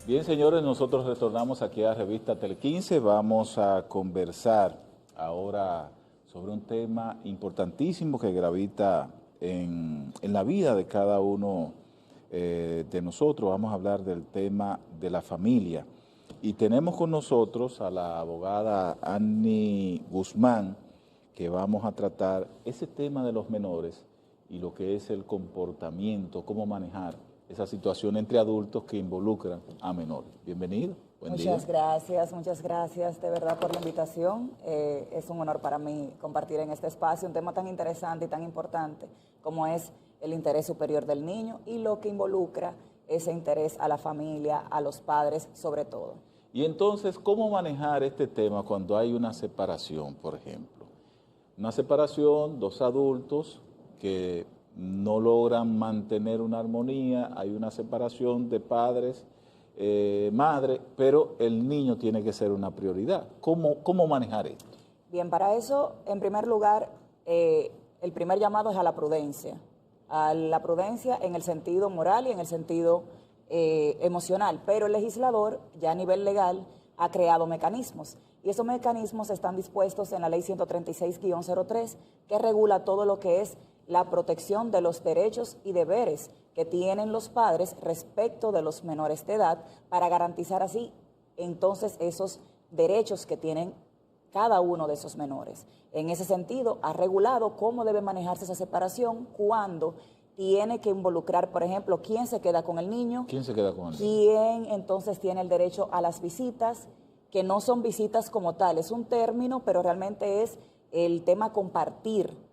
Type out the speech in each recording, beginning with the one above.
Bien, señores, nosotros retornamos aquí a Revista Tele15. Vamos a conversar ahora sobre un tema importantísimo que gravita en la vida de cada uno de nosotros. Vamos a hablar del tema de la familia. Y tenemos con nosotros a la abogada Annie Guzmán, que vamos a tratar ese tema de los menores y lo que es el comportamiento, cómo manejar esa situación entre adultos que involucran a menores. Bienvenido. Buen día. Muchas gracias de verdad por la invitación. Es un honor para mí compartir en este espacio un tema tan interesante y tan importante como es el interés superior del niño y lo que involucra ese interés a la familia, a los padres sobre todo. Y entonces, ¿cómo manejar este tema cuando hay una separación, por ejemplo? Una separación, dos adultos que no logran mantener una armonía, hay una separación de padres, madre, pero el niño tiene que ser una prioridad. ¿Cómo manejar esto? Bien, para eso, en primer lugar, el primer llamado es a la prudencia en el sentido moral y en el sentido emocional, pero el legislador, ya a nivel legal, ha creado mecanismos. Y esos mecanismos están dispuestos en la Ley 136-03, que regula todo lo que es la protección de los derechos y deberes que tienen los padres respecto de los menores de edad para garantizar así entonces esos derechos que tienen cada uno de esos menores. En ese sentido, ha regulado cómo debe manejarse esa separación cuando tiene que involucrar, por ejemplo, quién se queda con el niño. ¿Quién se queda con el niño? ¿Quién entonces tiene el derecho a las visitas? Que no son visitas como tal, es un término, pero realmente es el tema compartir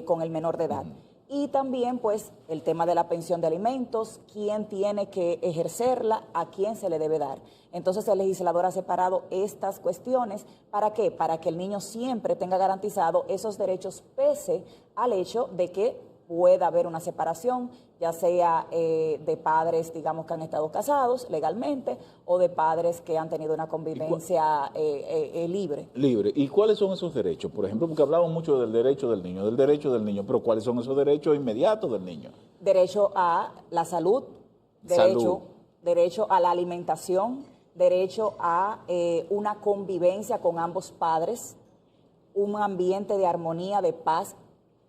con el menor de edad. Y también, pues, el tema de la pensión de alimentos, quién tiene que ejercerla, a quién se le debe dar. Entonces, el legislador ha separado estas cuestiones. ¿Para qué? Para que el niño siempre tenga garantizado esos derechos pese al hecho de que pueda haber una separación, ya sea de padres, digamos, que han estado casados legalmente o de padres que han tenido una convivencia libre. Libre. ¿Y cuáles son esos derechos? Por ejemplo, porque hablamos mucho del derecho del niño, pero ¿cuáles son esos derechos inmediatos del niño? Derecho a la salud, derecho a la alimentación, derecho a una convivencia con ambos padres, un ambiente de armonía, de paz,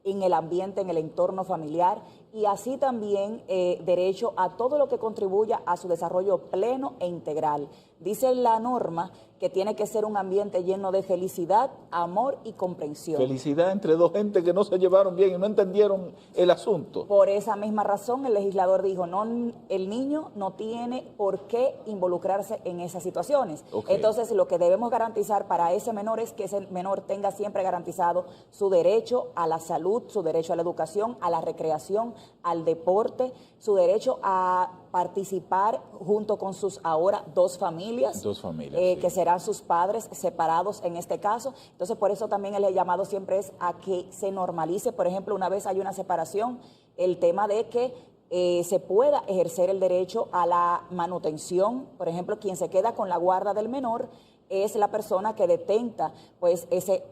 en el ambiente, en el entorno familiar y así también derecho a todo lo que contribuya a su desarrollo pleno e integral. Dice la norma que tiene que ser un ambiente lleno de felicidad, amor y comprensión. Felicidad entre dos gentes que no se llevaron bien y no entendieron el asunto. Por esa misma razón el legislador dijo, no, el niño no tiene por qué involucrarse en esas situaciones. Okay. Entonces lo que debemos garantizar para ese menor es que ese menor tenga siempre garantizado su derecho a la salud, su derecho a la educación, a la recreación, al deporte, su derecho a participar junto con sus ahora dos familias, sí, que serán sus padres separados en este caso. Entonces, por eso también el llamado siempre es a que se normalice, por ejemplo, una vez hay una separación, el tema de que se pueda ejercer el derecho a la manutención. Por ejemplo, quien se queda con la guarda del menor es la persona que detenta pues ese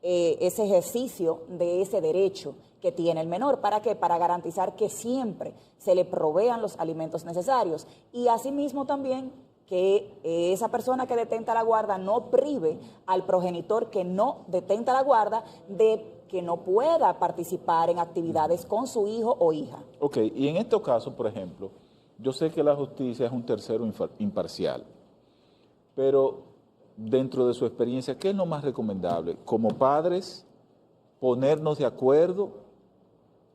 ejercicio de ese derecho que tiene el menor. ¿Para qué? Para garantizar que siempre se le provean los alimentos necesarios y asimismo también que esa persona que detenta la guarda no prive al progenitor que no detenta la guarda de que no pueda participar en actividades con su hijo o hija. Ok, y en estos casos, por ejemplo, yo sé que la justicia es un tercero imparcial, pero dentro de su experiencia, ¿qué es lo más recomendable? Como padres, ponernos de acuerdo,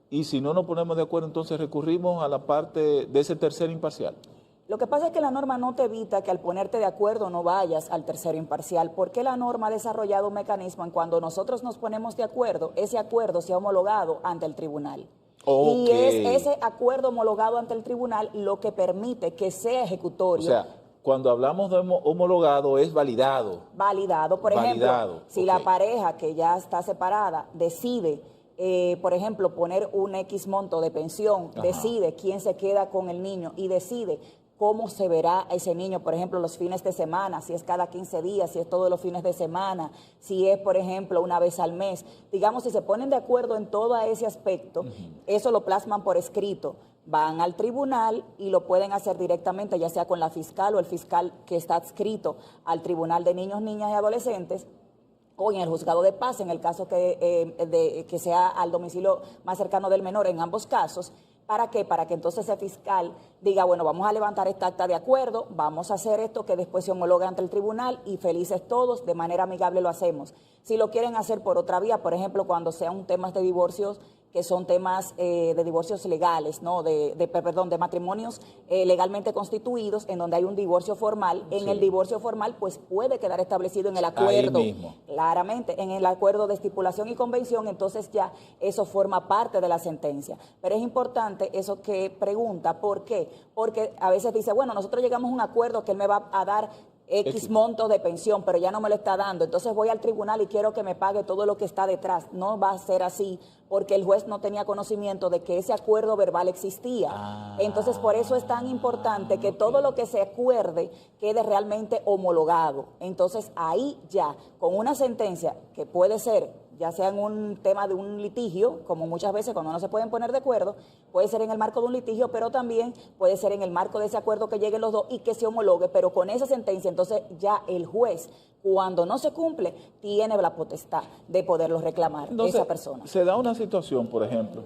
y si no nos ponemos de acuerdo, entonces recurrimos a la parte de ese tercero imparcial. Lo que pasa es que la norma no te evita que al ponerte de acuerdo no vayas al tercero imparcial, porque la norma ha desarrollado un mecanismo en cuando nosotros nos ponemos de acuerdo, ese acuerdo se ha homologado ante el tribunal. Okay. Y es ese acuerdo homologado ante el tribunal lo que permite que sea ejecutorio. O sea, cuando hablamos de homologado es validado. Validado. Por ejemplo, si la pareja que ya está separada decide, por ejemplo, poner un X monto de pensión, decide quién se queda con el niño y decide cómo se verá ese niño, por ejemplo, los fines de semana, si es cada 15 días, si es todos los fines de semana, si es, por ejemplo, una vez al mes. Digamos, si se ponen de acuerdo en todo ese aspecto, eso lo plasman por escrito. van al tribunal y lo pueden hacer directamente, ya sea con la fiscal o el fiscal que está adscrito al Tribunal de Niños, Niñas y Adolescentes, o en el juzgado de paz, en el caso que sea al domicilio más cercano del menor, en ambos casos. ¿Para qué? Para que entonces ese fiscal diga, bueno, vamos a levantar esta acta de acuerdo, vamos a hacer esto que después se homologa ante el tribunal y felices todos, de manera amigable lo hacemos. Si lo quieren hacer por otra vía, por ejemplo, cuando sean temas de divorcios, que son temas de divorcios legales, ¿no? De matrimonios legalmente constituidos, en donde hay un divorcio formal. En el divorcio formal, pues puede quedar establecido en el acuerdo. Ahí mismo. Claramente, en el acuerdo de estipulación y convención, entonces ya eso forma parte de la sentencia. Pero es importante eso que pregunta, ¿por qué? Porque a veces dice, bueno, nosotros llegamos a un acuerdo que él me va a dar X montos de pensión, pero ya no me lo está dando, entonces voy al tribunal y quiero que me pague todo lo que está detrás. No va a ser así, porque el juez no tenía conocimiento de que ese acuerdo verbal existía. Entonces, por eso es tan importante que todo lo que se acuerde quede realmente homologado. Entonces, ahí ya, con una sentencia que puede ser, ya sea en un tema de un litigio, como muchas veces cuando no se pueden poner de acuerdo, puede ser en el marco de un litigio, pero también puede ser en el marco de ese acuerdo que lleguen los dos y que se homologue, pero con esa sentencia, entonces ya el juez, cuando no se cumple, tiene la potestad de poderlo reclamar. Entonces, esa persona. Se da una situación, por ejemplo.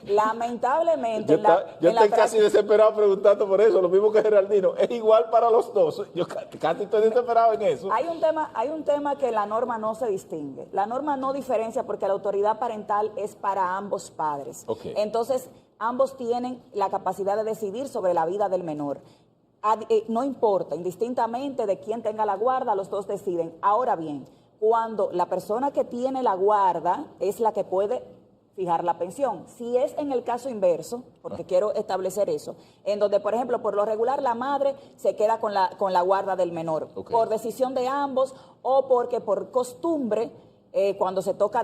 Lamentablemente. Yo estoy casi desesperado preguntando por eso, lo mismo que Geraldino. Es igual para los dos. Yo casi estoy desesperado en eso. Hay un tema que la norma no se distingue. La norma no diferencia porque la autoridad parental es para ambos padres. Okay. Entonces, ambos tienen la capacidad de decidir sobre la vida del menor. No importa, indistintamente de quién tenga la guarda, los dos deciden. Ahora bien, cuando la persona que tiene la guarda es la que puede fijar la pensión. Si es en el caso inverso, porque quiero establecer eso, en donde, por ejemplo, por lo regular la madre se queda con la guarda del menor, por decisión de ambos o porque por costumbre, cuando se toca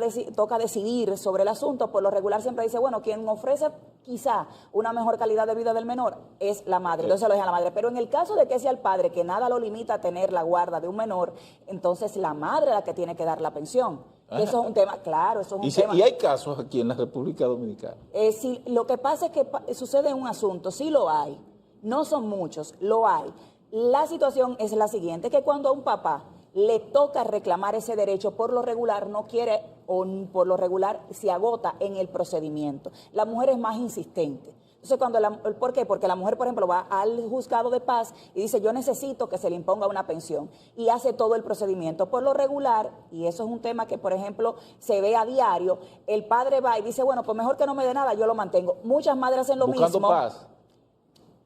decidir sobre el asunto, por lo regular siempre dice, bueno, quien ofrece quizá una mejor calidad de vida del menor es la madre, entonces se lo deja a la madre. Pero en el caso de que sea el padre, que nada lo limita a tener la guarda de un menor, entonces la madre es la que tiene que dar la pensión. Eso es un tema, claro, eso es un tema. ¿Y hay casos aquí en la República Dominicana? Sí, lo que pasa es que sucede un asunto, sí lo hay, no son muchos, lo hay. La situación es la siguiente, que cuando a un papá le toca reclamar ese derecho, por lo regular no quiere o por lo regular se agota en el procedimiento. La mujer es más insistente. Entonces, ¿por qué? Porque la mujer, por ejemplo, va al juzgado de paz y dice, yo necesito que se le imponga una pensión, y hace todo el procedimiento. Por lo regular, y eso es un tema que, por ejemplo, se ve a diario, el padre va y dice, bueno, pues mejor que no me dé nada, yo lo mantengo. Muchas madres hacen lo Buscando mismo. Paz.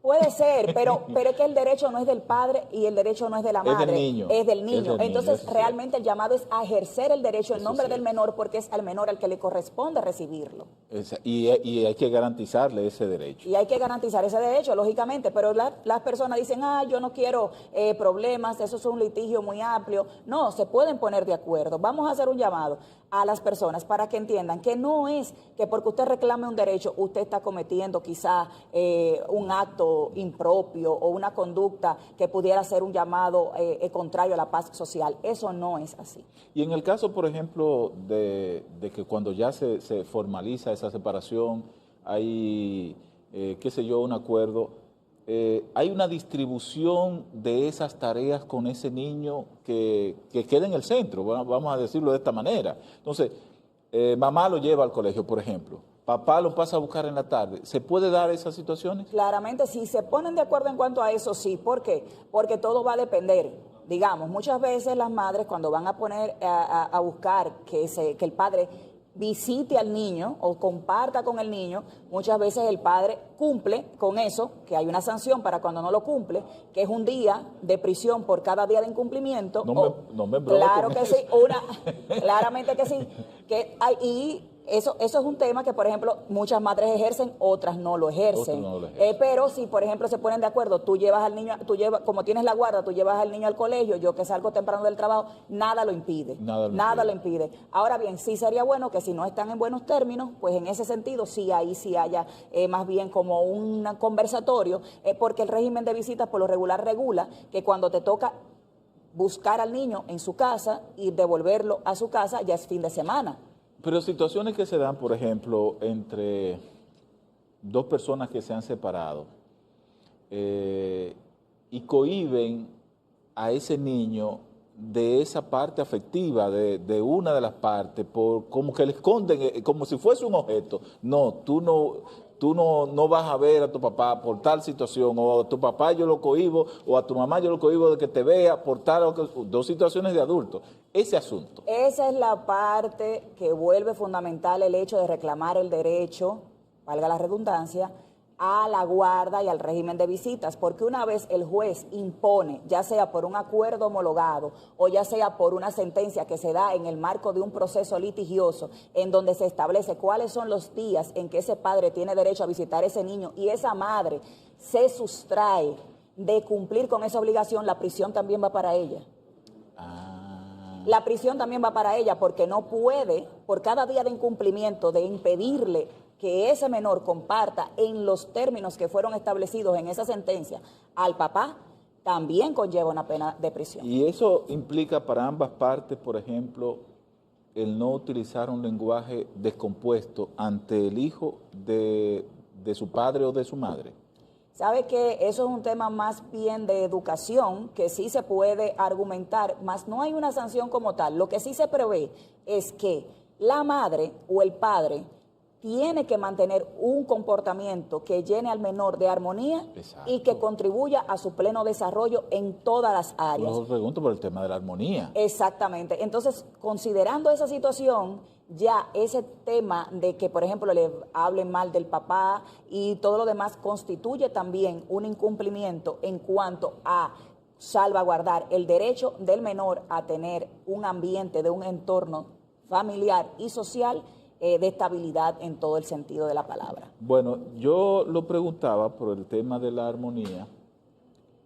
Puede ser, pero es que el derecho no es del padre y el derecho no es de la madre. Es del niño. Es del niño. Entonces, sí. Realmente el llamado es a ejercer el derecho en nombre del menor, porque es al menor al que le corresponde recibirlo. Y hay que garantizarle ese derecho. Y hay que garantizar ese derecho, lógicamente, pero las personas dicen, yo no quiero problemas, eso es un litigio muy amplio. No, se pueden poner de acuerdo. Vamos a hacer un llamado a las personas para que entiendan que no es que porque usted reclame un derecho, usted está cometiendo quizá un acto impropio o una conducta que pudiera ser un llamado contrario a la paz social. Eso no es así. Y en el caso, por ejemplo, de que cuando ya se formaliza esa separación, hay, un acuerdo, hay una distribución de esas tareas con ese niño que queda en el centro, vamos a decirlo de esta manera. Entonces, mamá lo lleva al colegio, por ejemplo. Papá lo pasa a buscar en la tarde. ¿Se puede dar esas situaciones? Claramente, si se ponen de acuerdo en cuanto a eso, sí. ¿Por qué? Porque todo va a depender. Digamos, muchas veces las madres cuando van a poner a buscar que el padre visite al niño o comparta con el niño, muchas veces el padre cumple con eso, que hay una sanción para cuando no lo cumple, que es un día de prisión por cada día de incumplimiento. No me brome claro con que eso. sí, claramente que sí. Eso es un tema que, por ejemplo, muchas madres ejercen, otras no lo ejercen. Pero si, por ejemplo, se ponen de acuerdo, tú llevas al niño, como tienes la guarda, tú llevas al niño al colegio, yo que salgo temprano del trabajo, nada lo impide. Nada lo impide. Ahora bien, sí sería bueno que si no están en buenos términos, pues en ese sentido sí ahí sí haya más bien como un conversatorio, porque el régimen de visitas por lo regular regula que cuando te toca buscar al niño en su casa y devolverlo a su casa ya es fin de semana. Pero situaciones que se dan, por ejemplo, entre dos personas que se han separado y cohíben a ese niño de esa parte afectiva de una de las partes, por como que le esconden, como si fuese un objeto. No, tú no vas a ver a tu papá por tal situación, o a tu papá yo lo cohíbo, o a tu mamá yo lo cohíbo de que te vea por tal, dos situaciones de adultos. Ese asunto. Esa es la parte que vuelve fundamental el hecho de reclamar el derecho, valga la redundancia, a la guarda y al régimen de visitas, porque una vez el juez impone, ya sea por un acuerdo homologado o ya sea por una sentencia que se da en el marco de un proceso litigioso en donde se establece cuáles son los días en que ese padre tiene derecho a visitar a ese niño y esa madre se sustrae de cumplir con esa obligación, la prisión también va para ella. La prisión también va para ella porque no puede, por cada día de incumplimiento, de impedirle que ese menor comparta en los términos que fueron establecidos en esa sentencia al papá, también conlleva una pena de prisión. Y eso implica para ambas partes, por ejemplo, el no utilizar un lenguaje descompuesto ante el hijo de su padre o de su madre. Sabe que eso es un tema más bien de educación, que sí se puede argumentar, mas no hay una sanción como tal. Lo que sí se prevé es que la madre o el padre tiene que mantener un comportamiento que llene al menor de armonía. Exacto. Y que contribuya a su pleno desarrollo en todas las áreas. Yo pregunto por el tema de la armonía. Exactamente. Entonces, considerando esa situación, ya ese tema de que, por ejemplo, le hablen mal del papá y todo lo demás constituye también un incumplimiento en cuanto a salvaguardar el derecho del menor a tener un ambiente de un entorno familiar y social de estabilidad en todo el sentido de la palabra. Bueno, yo lo preguntaba por el tema de la armonía,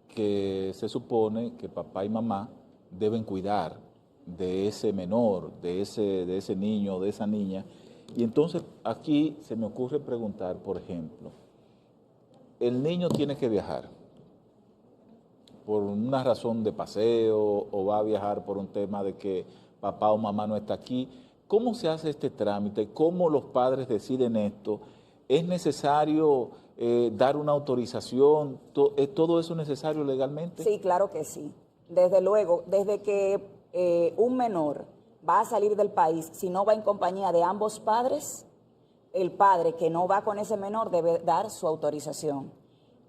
que se supone que papá y mamá deben cuidar de ese menor, de ese niño, de esa niña. Y entonces aquí se me ocurre preguntar, por ejemplo, el niño tiene que viajar por una razón de paseo o va a viajar por un tema de que papá o mamá no está aquí. ¿Cómo se hace este trámite? ¿Cómo los padres deciden esto? ¿Es necesario dar una autorización? ¿Es todo eso necesario legalmente? Sí, claro que sí. Desde luego, desde que un menor va a salir del país, si no va en compañía de ambos padres, el padre que no va con ese menor debe dar su autorización.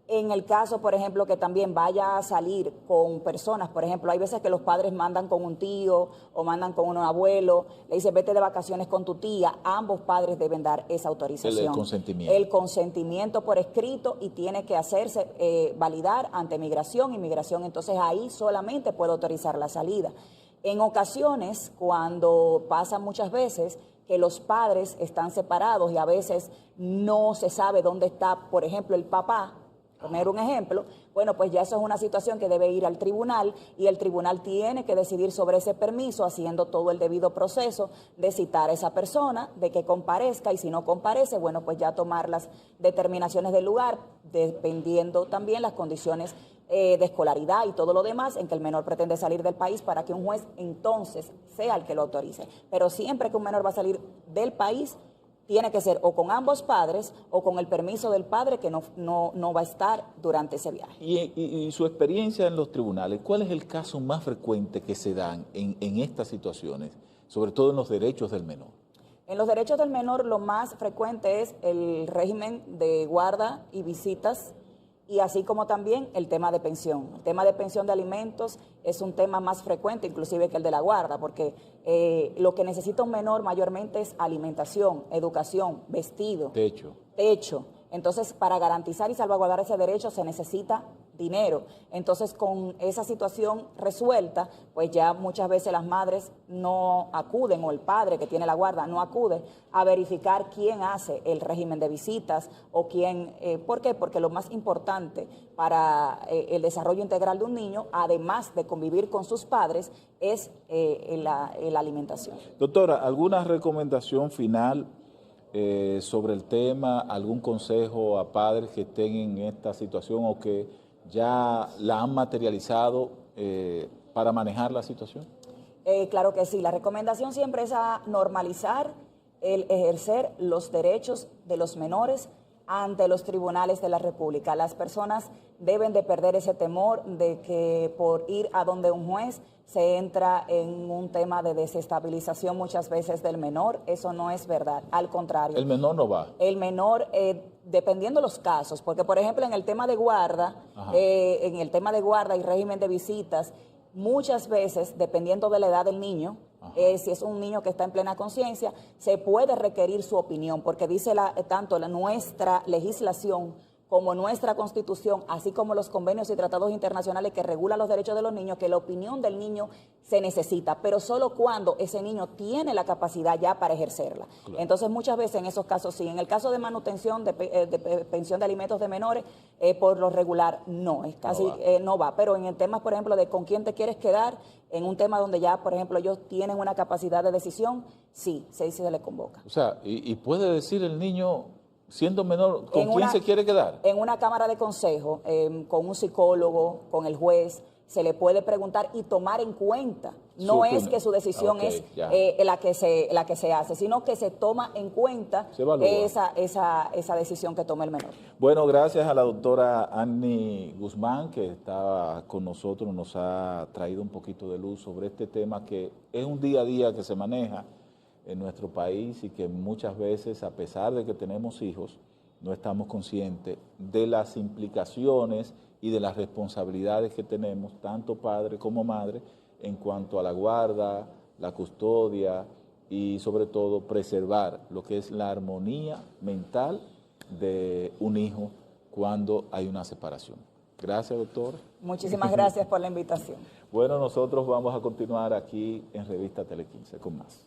En el caso, por ejemplo, que también vaya a salir con personas, por ejemplo, hay veces que los padres mandan con un tío o mandan con un abuelo, le dicen vete de vacaciones con tu tía, ambos padres deben dar esa autorización. El consentimiento. El consentimiento por escrito y tiene que hacerse validar ante migración y migración, entonces ahí solamente puede autorizar la salida. En ocasiones, cuando pasa muchas veces que los padres están separados y a veces no se sabe dónde está, por ejemplo, el papá, poner un ejemplo, bueno, pues ya eso es una situación que debe ir al tribunal y el tribunal tiene que decidir sobre ese permiso haciendo todo el debido proceso de citar a esa persona, de que comparezca y si no comparece, bueno, pues ya tomar las determinaciones del lugar, dependiendo también las condiciones de escolaridad y todo lo demás en que el menor pretende salir del país para que un juez entonces sea el que lo autorice. Pero siempre que un menor va a salir del país, tiene que ser o con ambos padres o con el permiso del padre que no va a estar durante ese viaje. Y su experiencia en los tribunales, ¿cuál es el caso más frecuente que se dan en estas situaciones, sobre todo en los derechos del menor? En los derechos del menor lo más frecuente es el régimen de guarda y visitas y así como también el tema de pensión. El tema de pensión de alimentos es un tema más frecuente inclusive que el de la guarda, porque lo que necesita un menor mayormente es alimentación, educación, vestido, techo. Entonces, para garantizar y salvaguardar ese derecho se necesita dinero. Entonces, con esa situación resuelta, pues ya muchas veces las madres no acuden, o el padre que tiene la guarda no acude a verificar quién hace el régimen de visitas o quién. ¿Por qué? Porque lo más importante para el desarrollo integral de un niño, además de convivir con sus padres, es la alimentación. Doctora, ¿alguna recomendación final sobre el tema, algún consejo a padres que estén en esta situación o que ya la han materializado para manejar la situación? Claro que sí, la recomendación siempre es a normalizar el ejercer los derechos de los menores ante los tribunales de la República. Las personas deben de perder ese temor de que por ir a donde un juez se entra en un tema de desestabilización muchas veces del menor. Eso no es verdad, al contrario. El menor no va. El menor, dependiendo los casos, porque por ejemplo en el tema de guarda, y régimen de visitas, muchas veces, dependiendo de la edad del niño, si es un niño que está en plena conciencia, se puede requerir su opinión, porque dice tanto nuestra legislación como nuestra Constitución, así como los convenios y tratados internacionales que regulan los derechos de los niños, que la opinión del niño se necesita, pero solo cuando ese niño tiene la capacidad ya para ejercerla. Claro. Entonces, muchas veces en esos casos sí. En el caso de manutención de pensión de alimentos de menores, por lo regular no, es casi no va. Pero en el tema, por ejemplo, de con quién te quieres quedar, en un tema donde ya, por ejemplo, ellos tienen una capacidad de decisión, sí, se les convoca. O sea, y puede decir el niño, siendo menor, ¿con quién se quiere quedar? En una cámara de consejo, con un psicólogo, con el juez, se le puede preguntar y tomar en cuenta. No es que su decisión es la que se hace, sino que se toma en cuenta esa decisión que toma el menor. Bueno, gracias a la doctora Annie Guzmán, que está con nosotros, nos ha traído un poquito de luz sobre este tema que es un día a día que se maneja en nuestro país y que muchas veces, a pesar de que tenemos hijos, no estamos conscientes de las implicaciones y de las responsabilidades que tenemos, tanto padre como madre, en cuanto a la guarda, la custodia y sobre todo preservar lo que es la armonía mental de un hijo cuando hay una separación. Gracias, doctor. Muchísimas gracias por la invitación. Bueno, nosotros vamos a continuar aquí en Revista Tele 15 con más.